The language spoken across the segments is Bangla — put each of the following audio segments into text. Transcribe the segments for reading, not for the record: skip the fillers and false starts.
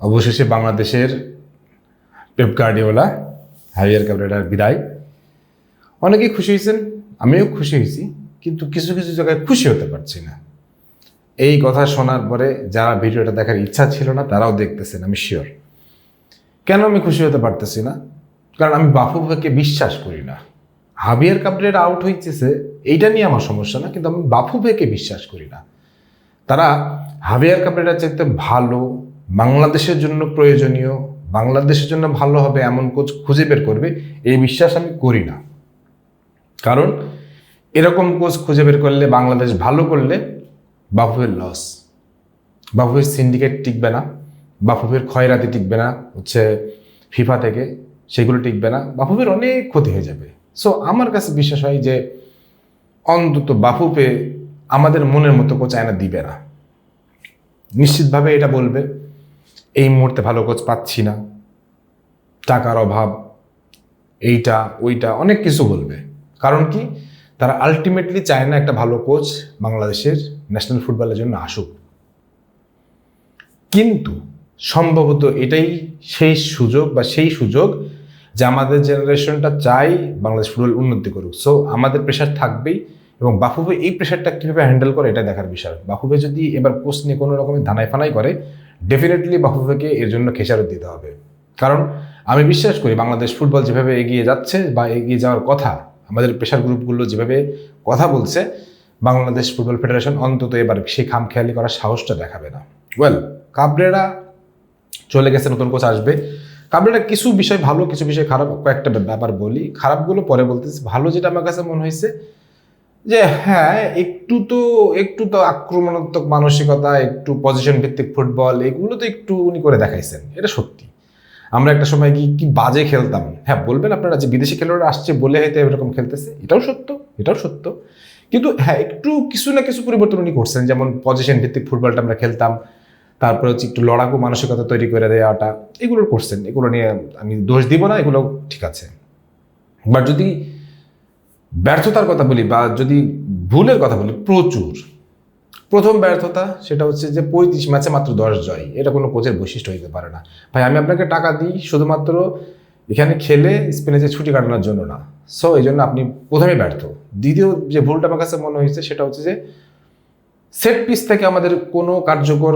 অবশেষে বাংলাদেশের পেপ গার্দিওলা হাভিয়ার ক্যাবরেরার বিদায়। অনেকেই খুশি হয়েছেন, আমিও খুশি হয়েছি, কিন্তু কিছু কিছু জায়গায় খুশি হতে পারছি না। এই কথা শোনার পরে যারা ভিডিওটা দেখার ইচ্ছা ছিল না তারাও দেখতেছেন, আমি শিওর। কেন আমি খুশি হতে পারতেছি না? কারণ আমি বাফুফেকে বিশ্বাস করি না। হাভিয়ার ক্যাবরেরা আউট হইতেছে এইটা নিয়ে আমার সমস্যা না, কিন্তু আমি বাফুফেকে বিশ্বাস করি না। তারা হাভিয়ার ক্যাবরেরার চাইতে ভালো, বাংলাদেশের জন্য প্রয়োজনীয়, বাংলাদেশের জন্য ভালো হবে এমন কোচ খুঁজে বের করবে, এই বিশ্বাস আমি করি না। কারণ এরকম কোচ খুঁজে বের করলে, বাংলাদেশ ভালো করলে বাফুফের লস। বাফুফের সিন্ডিকেট টিকবে না, বাফুফের খয়রাতি টিকবে না ফিফা থেকে, সেগুলো টিকবে না, বাফুফের অনেক ক্ষতি হয়ে যাবে। সো আমার কাছে বিশ্বাস হয় যে অন্তত বাফুফে আমাদের মনের মতো কোচ আয়না দিবে না। নিশ্চিতভাবে এটা বলবে এই মুহূর্তে ভালো কোচ পাচ্ছি না, টাকার অভাব, এইটা ওইটা অনেক কিছু বলবে। কারণ কি, তারা আলটিমেটলি চায় না একটা ভালো কোচ বাংলাদেশের ন্যাশনাল ফুটবলের জন্য আসুক। কিন্তু সম্ভবত এটাই সেই সুযোগ যে আমাদের জেনারেশনটা চাই বাংলাদেশ ফুটবল উন্নতি করুক। সো আমাদের প্রেশার থাকবেই, এবং বাফুফে এই প্রেশারটা কীভাবে হ্যান্ডেল করে এটা দেখার বিষয়। বাফুফে যদি এবার কোচ নিয়ে কোনো রকমের ধানাই ফানাই করে, ডেফিনেটলি বাফুফেকে এর জন্য খেসারত দিতে হবে। কারণ আমি বিশ্বাস করি বাংলাদেশ ফুটবল যেভাবে এগিয়ে যাচ্ছে বা এগিয়ে যাওয়ার কথা, আমাদের প্রেশার গ্রুপগুলো যেভাবে কথা বলছে, বাংলাদেশ ফুটবল ফেডারেশন অন্তত এবার সেই খামখেয়ালি করার সাহসটা দেখাবে না। ক্যাবরেরা চলে গেছে, নতুন কোচ আসবে। ক্যাবরেরা কিছু বিষয় ভালো, কিছু বিষয় খারাপ, কয়েকটা ব্যাপার বলি। খারাপগুলো পরে বলতেছি। ভালো যেটা আমার কাছে মনে হয়েছে যে হ্যাঁ, একটু তো আক্রমণাত্মক মানসিকতা, একটু পজিশন ভিত্তিক ফুটবল, এগুলো তো একটু উনি করে দেখাইছেন, এটা সত্যি। আমরা একটা সময় কি বাজে খেলতাম, হ্যাঁ বলবেন আপনারা যে বিদেশি খেলোয়াড়রা আসছে বলে হয়তো এরকম খেলতেছে, এটাও সত্য। কিন্তু হ্যাঁ, একটু কিছু না কিছু পরিবর্তন উনি করছেন। যেমন পজিশন ভিত্তিক ফুটবলটা আমরা খেলতাম, তারপরে হচ্ছে একটু লড়াকু মানসিকতা তৈরি করে দেওয়াটা, এগুলো করছেন। এগুলো নিয়ে আমি দোষ দিব না, এগুলো ঠিক আছে। বাট যদি ব্যর্থতার কথা বলি বা যদি ভুলের কথা বলি, প্রথম ব্যর্থতা সেটা হচ্ছে যে 35 ম্যাচে মাত্র 10 জয়। এটা কোনো কোচের বৈশিষ্ট্য হতে পারে না। ভাই, আমি আপনাকে টাকা দিই শুধুমাত্র এখানে খেলে স্পেনে যে ছুটি কাটানোর জন্য না। সো এই জন্য আপনি প্রথমে ব্যর্থ। দ্বিতীয় যে ভুলটা আমার কাছে মনে হয়েছে সেটা হচ্ছে যে সেট পিস থেকে আমাদের কোনো কার্যকর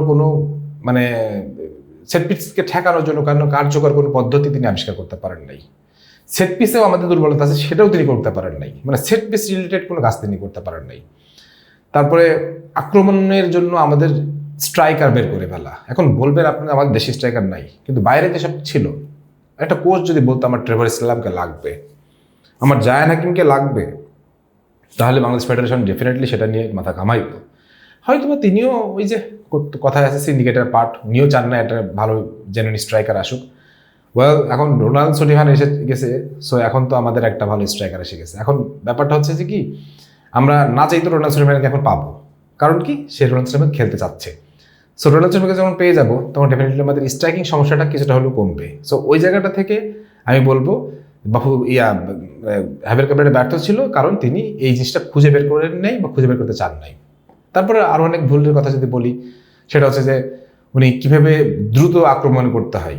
সেট পিসকে ঠেকানোর জন্য কার্যকর কোনো পদ্ধতি তিনি আবিষ্কার করতে পারেন নাই। সেট পিসেও আমাদের দুর্বলতা আছে, সেটাও তিনি করতে পারেন নাই। সেট পিস রিলেটেড কোনো কাজ তিনি করতে পারেন নাই। তারপরে আক্রমণের জন্য আমাদের স্ট্রাইকার বের করে ফেলা। এখন বলবেন আপনার আমাদের দেশি স্ট্রাইকার নাই, কিন্তু বাইরে যেসব ছিল, একটা কোচ যদি বলতো আমার ট্রেভর ইসলামকে লাগবে, আমার জায়ান হাকিমকে লাগবে, তাহলে বাংলাদেশ ফেডারেশন ডেফিনেটলি সেটা নিয়ে মাথা ঘামাইত। হয়তো বা তিনিও ওই যে কথায় আছে সিন্ডিকেটের পার্ট, উনিও চান না একটা ভালো জেনুইন স্ট্রাইকার আসুক। এখন রোনাল্ড সলিহান এসে গেছে, সো এখন তো আমাদের একটা ভালো স্ট্রাইকার এসে গেছে। এখন ব্যাপারটা হচ্ছে যে কি, আমরা না চাইতো রোনাল্ড সলিহানকে এখন পাবো। কারণ কি, সে রোনাল্ড সলিহান খেলতে চাচ্ছে। সো রোনাল্ড সলিহানকে যখন পেয়ে যাবো, তখন ডেফিনেটলি আমাদের স্ট্রাইকিং সমস্যাটা কিছুটা হলেও কমবে। সো ওই জায়গাটা থেকে আমি বলবো হাভিয়ার ক্যাবরেরা ব্যর্থ ছিল, কারণ তিনি এই জিনিসটা খুঁজে বের করে নেই বা খুঁজে বের করতে চান নাই। তারপরে আরও অনেক ভুলের কথা যদি বলি, সেটা হচ্ছে যে উনি কীভাবে দ্রুত আক্রমণ করতে হয়,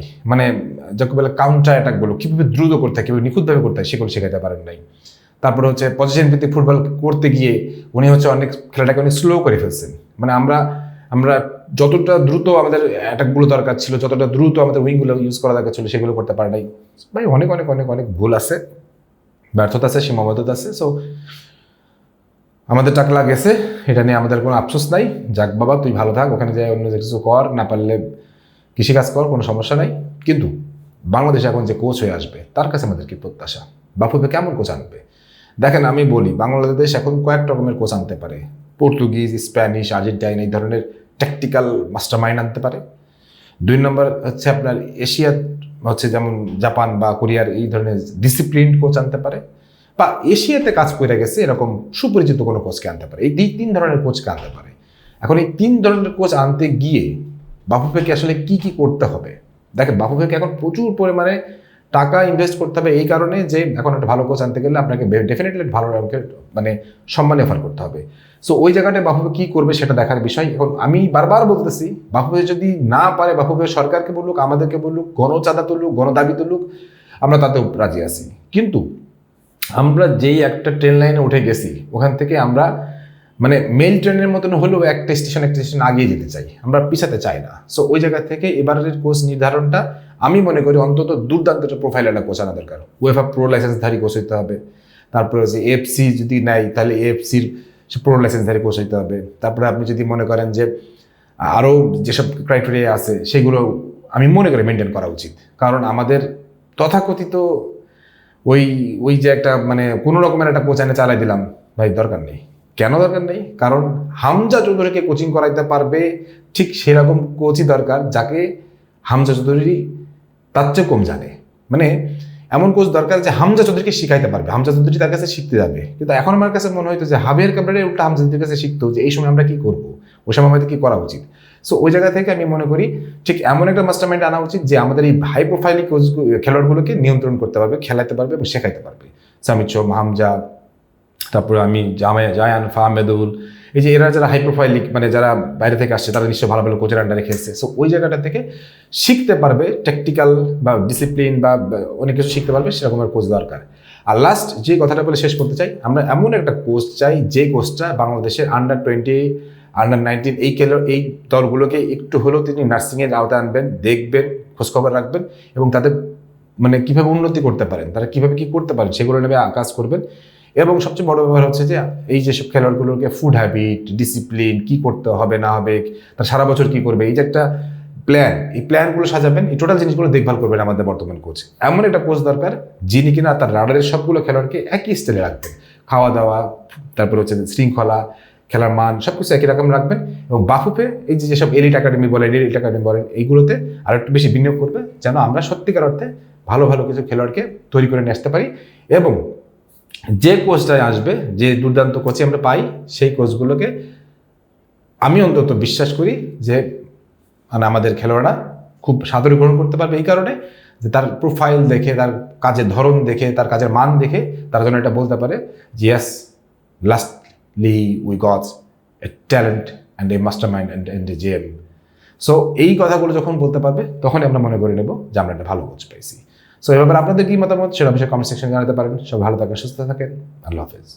যাকে বলে কাউন্টার অ্যাটাকগুলো কীভাবে দ্রুত করতে হয়, কীভাবে নিখুঁতভাবে করতে হয়, সেগুলো শেখাতে পারেন নাই। তারপরে হচ্ছে পজিশন ভিত্তিক ফুটবল করতে গিয়ে উনি অনেক খেলাটাকে অনেক স্লো করে ফেলছেন। আমরা যতটা দ্রুত আমাদের অ্যাটাকগুলো দরকার ছিল, যতটা দ্রুত আমাদের উইংগুলো ইউজ করা দরকার ছিল, সেগুলো করতে পারে নাই। ভাই, অনেক অনেক অনেক অনেক ভুল আছে, ব্যর্থতা আছে, সীমাবদ্ধতা আছে। সো আমাদের টাকলা গেছে, এটা নিয়ে আমাদের কোনো আফসোস নাই। যাক বাবা, তুই ভালো থাক, ওখানে যাই অন্য কিছু কর, না পারলে কৃষিকাজ কর, কোনো সমস্যা নাই। কিন্তু বাংলাদেশ এখন যে কোচ হয়ে আসবে, তার কাছে আমাদের কি প্রত্যাশা? বাফুফে কেমন কোচ আনবে? দেখেন, আমি বলি বাংলাদেশ এখন কয়েক রকমের কোচ আনতে পারে। পর্তুগিজ, স্প্যানিশ, আর্জেন্টাইন, এই ধরনের ট্যাকটিক্যাল মাস্টার মাইন্ড আনতে পারে। 2 নম্বর হচ্ছে আপনার এশিয়া, যেমন জাপান বা কোরিয়ার এই ধরনের ডিসিপ্লিন কোচ আনতে পারে, বা এশিয়াতে কাজ করে গেছে এরকম সুপরিচিত কোনো কোচকে আনতে পারে। এই 3 ধরনের কোচকে আনতে পারে। এখন এই 3 ধরনের কোচ আনতে গিয়ে বাফুফেকে আসলে কি করতে হবে? দেখেন, বাফুফেকে এখন প্রচুর পরিমাণে টাকা ইনভেস্ট করতে হবে, এই কারণে যে এখন একটা ভালো কোচ আনতে গেলে আপনাকে ডেফিনেটলি ভালো রকমের মানে সম্মানে অফার করতে হবে। সো ওই জায়গাটায় বাফুফে কি করবে সেটা দেখার বিষয়। এখন আমি বারবার বলতেছি, বাফুফে যদি না পারে, বাফুফে সরকারকে বলুক, আমাদেরকে বলুক, গণচাঁদা তুলুক, গণদাবি তুলুক, আমরা তাতেও রাজি আছি। কিন্তু আমরা যেই একটা ট্রেন লাইনে উঠে গেছি, ওখান থেকে আমরা মানে মেল ট্রেনের মতন হলেও একটা স্টেশন আগিয়ে যেতে চাই, আমরা পিছাতে চাই না। সো ওই জায়গা থেকে এবারের কোচ নির্ধারণটা আমি মনে করি অন্তত দুর্দান্ত একটা প্রোফাইল একটা কোচ আনা দরকার। উয়েফা প্রো লাইসেন্সধারী কোচ হইতে হবে। তারপরে যে এফসি যদি নেয় তাহলে এফসির প্রো লাইসেন্সধারী কোচ হইতে হবে। তারপরে আপনি যদি মনে করেন যে আরও যেসব ক্রাইটেরিয়া আছে সেগুলো আমি মনে করি মেনটেন করা উচিত। কারণ আমাদের তথাকথিত ওই ওই যে একটা মানে কোনো রকমের একটা কোচ এনে চালাই দিলাম, ভাই দরকার নেই। কেন দরকার নেই? কারণ হামজা চৌধুরীকে কোচিং করাইতে পারবে ঠিক সেরকম কোচই দরকার যাকে হামজা চৌধুরী তার চেয়ে কম জানে। মানে এমন কোচ দরকার যে হামজা চৌধুরীকে শিখাইতে পারবে, হামজা চৌধুরী তার কাছে শিখতে যাবে। কিন্তু এখন আমার কাছে মনে হইতো যে হাবিয়ার কাবরারে উল্টা হামজা চৌধুরীর কাছে শিখতো যে এই সময় আমরা কি করবো, ওই সময় আমাদের কি করা উচিত। সো ওই জায়গা থেকে আমি মনে করি ঠিক এমন একটা মাস্টারমাইন্ড আনা উচিত যে আমাদের এই হাই প্রোফাইল কোচ খেলোয়াড়গুলোকে নিয়ন্ত্রণ করতে পারবে, খেলাতে পারবে এবং শেখাইতে পারবে। সামিদ সোম, হামজা, তারপরে আমি জায়ান, ফাহমেদুল, এই যে এরা যারা হাই প্রোফাইল মানে যারা বাইরে থেকে আসছে তারা নিশ্চয়ই ভালো ভালো কোচের আন্ডারে খেলছে। সো ওই জায়গাটা থেকে শিখতে পারবে, টেকটিক্যাল বা ডিসিপ্লিন বা অনেক কিছু শিখতে পারবে, সেরকমের কোচ দরকার। আর লাস্ট যে কথাটা বলে শেষ করতে চাই, আমরা এমন একটা কোচ চাই যে কোচটা বাংলাদেশের আন্ডার-20, আন্ডার-19 এই দলগুলোকে একটু হলেও তিনি নার্সিংয়ের আওতায় আনবেন, দেখবেন, খোঁজখবর রাখবেন এবং তাদের মানে কীভাবে উন্নতি করতে পারেন, তারা কীভাবে কী করতে পারেন সেগুলো নেবে কাজ করবেন। এবং সবচেয়ে বড় ব্যাপার হচ্ছে যে এই যেসব খেলোয়াড়গুলোকে ফুড হ্যাবিট, ডিসিপ্লিন, কি করতে হবে না হবে, তার সারা বছর কি করবে, এই যে একটা প্ল্যান, এই প্ল্যানগুলো সাজাবেন, এই টোটাল জিনিসগুলো দেখভাল করবেন আমাদের বর্তমান কোচ। এমন একটা কোচ দরকার যিনি কিনা তার রাডারের সবগুলো খেলোয়াড়কে একই স্টাইলে রাখবেন, খাওয়া দাওয়া, তারপরে হচ্ছে শৃঙ্খলা, খেলার মান সবকিছু একই রকম রাখবেন। এবং বাফুফে এই যে যেসব এলিট একাডেমি বলেন এইগুলোতে আর একটু বেশি বিনিয়োগ করবে, যেন আমরা সত্যিকার অর্থে ভালো ভালো কিছু খেলোয়াড়কে তৈরি করে নিয়ে আসতে পারি। এবং যে কোচটাই আসবে, যে দুর্দান্ত কোচই আমরা পাই, সেই কোচগুলোকে আমি অন্তত বিশ্বাস করি যে মানে আমাদের খেলোয়াড়রা খুব সাদরে গ্রহণ করতে পারবে, এই কারণে যে তার প্রোফাইল দেখে, তার কাজের ধরন দেখে, তার কাজের মান দেখে তারা যেন এটা বলতে পারে যে yes, lastly we got a talent and a mastermind and a gem. So এই কথাগুলো যখন বলতে পারবে তখনই আমরা মনে করে নেব যে আমরা একটা ভালো কোচ পাইছি। সো এই ব্যাপারে আপনাদের কি মতামত সেটা বিষয়ে কমেন্ট সেকশনে জানাতে পারেন। সব ভালো থাকেন, সুস্থ থাকেন, আল্লাহ হাফেজ।